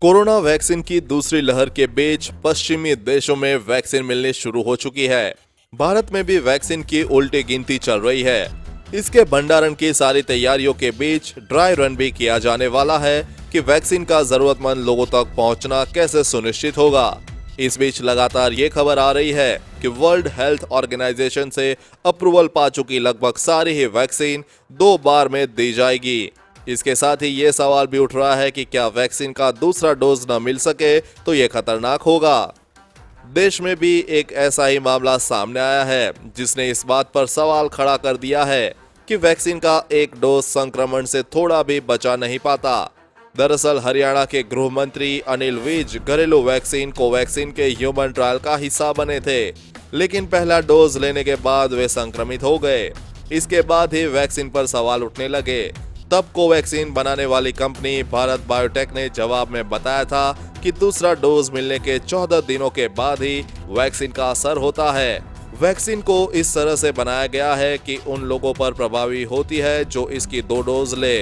Corona vaccine की दूसरी लहर के बीच पश्चिमी देशों में वैक्सीन मिलनी शुरू हो चुकी है। भारत में भी वैक्सीन की उल्टी गिनती चल रही है। इसके भंडारण की सारी तैयारियों के बीच ड्राई रन भी किया जाने वाला है कि वैक्सीन का जरूरतमंद लोगों तक पहुंचना कैसे सुनिश्चित होगा। इस बीच लगातार ये खबर आ रही है कि वर्ल्ड हेल्थ ऑर्गेनाइजेशन से अप्रूवल पा चुकी लगभग सारी ही वैक्सीन 2 बार में दी जाएगी। इसके साथ ही ये सवाल भी उठ रहा है कि क्या वैक्सीन का दूसरा डोज न मिल सके तो ये खतरनाक होगा। देश में भी एक ऐसा ही मामला सामने आया है जिसने इस बात पर सवाल खड़ा कर दिया है कि वैक्सीन का एक डोज संक्रमण से थोड़ा भी बचा नहीं पाता। दरअसल हरियाणा के गृह मंत्री अनिल विज घरेलू वैक्सीन कोवैक्सीन के ह्यूमन ट्रायल का हिस्सा बने थे, लेकिन पहला डोज लेने के बाद वे संक्रमित हो गए। इसके बाद ही वैक्सीन पर सवाल उठने लगे। तब कोवैक्सीन बनाने वाली कंपनी भारत बायोटेक ने जवाब में बताया था कि दूसरा डोज मिलने के 14 दिनों के बाद ही वैक्सीन का असर होता है। वैक्सीन को इस तरह से बनाया गया है कि उन लोगों पर प्रभावी होती है जो इसकी 2 डोज ले।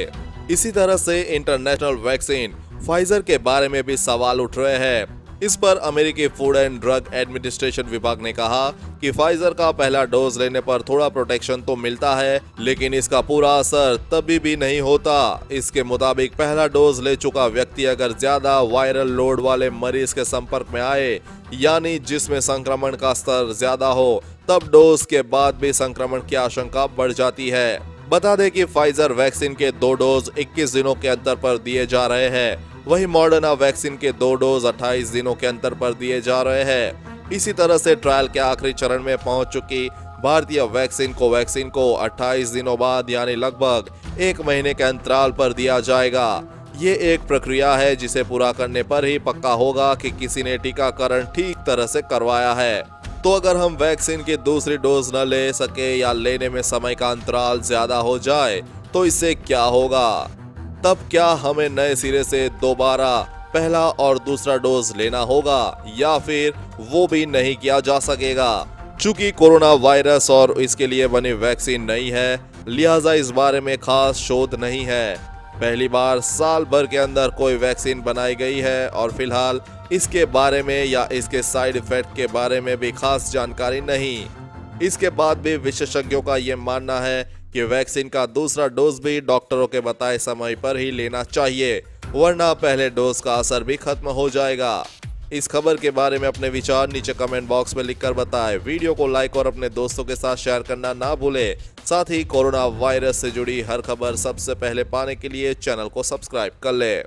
इसी तरह से इंटरनेशनल वैक्सीन फाइजर के बारे में भी सवाल उठ रहे हैं। इस पर अमेरिकी फूड एंड ड्रग एडमिनिस्ट्रेशन विभाग ने कहा कि फाइजर का पहला डोज लेने पर थोड़ा प्रोटेक्शन तो मिलता है, लेकिन इसका पूरा असर तभी भी नहीं होता। इसके मुताबिक पहला डोज ले चुका व्यक्ति अगर ज्यादा वायरल लोड वाले मरीज के संपर्क में आए, यानी जिसमें संक्रमण का स्तर ज्यादा हो, तब डोज के बाद भी संक्रमण की आशंका बढ़ जाती है। बता दें कि फाइजर वैक्सीन के 2 डोज 21 दिनों के अंतर पर दिए जा रहे हैं, वहीं मॉडर्ना वैक्सीन के 2 डोज 28 दिनों के अंतर पर दिए जा रहे हैं। इसी तरह से ट्रायल के आखिरी चरण में पहुंच चुकी भारतीय वैक्सीन कोवैक्सीन को 28 दिनों बाद यानी लगभग 1 महीने के अंतराल पर दिया जाएगा। ये एक प्रक्रिया है जिसे पूरा करने पर ही पक्का होगा कि किसी ने टीकाकरण ठीक तरह से करवाया है। तो अगर हम वैक्सीन की दूसरी डोज न ले सके या लेने में समय का अंतराल ज्यादा हो जाए तो इससे क्या होगा? तब क्या हमें नए सिरे से दोबारा पहला और दूसरा डोज लेना होगा या फिर वो भी नहीं किया जा सकेगा? चूंकि कोरोना वायरस और इसके लिए बनी वैक्सीन नहीं है, लिहाजा इस बारे में खास शोध नहीं है। पहली बार साल भर के अंदर कोई वैक्सीन बनाई गई है और फिलहाल इसके बारे में या इसके साइड इफेक्ट के बारे में भी खास जानकारी नहीं। इसके बाद भी विशेषज्ञों का ये मानना है कि वैक्सीन का दूसरा डोज भी डॉक्टरों के बताए समय पर ही लेना चाहिए, वरना पहले डोज का असर भी खत्म हो जाएगा। इस खबर के बारे में अपने विचार नीचे कमेंट बॉक्स में लिखकर बताएं। वीडियो को लाइक और अपने दोस्तों के साथ शेयर करना ना भूलें। साथ ही कोरोना वायरस से जुड़ी हर खबर सबसे पहले पाने के लिए चैनल को सब्सक्राइब कर लें।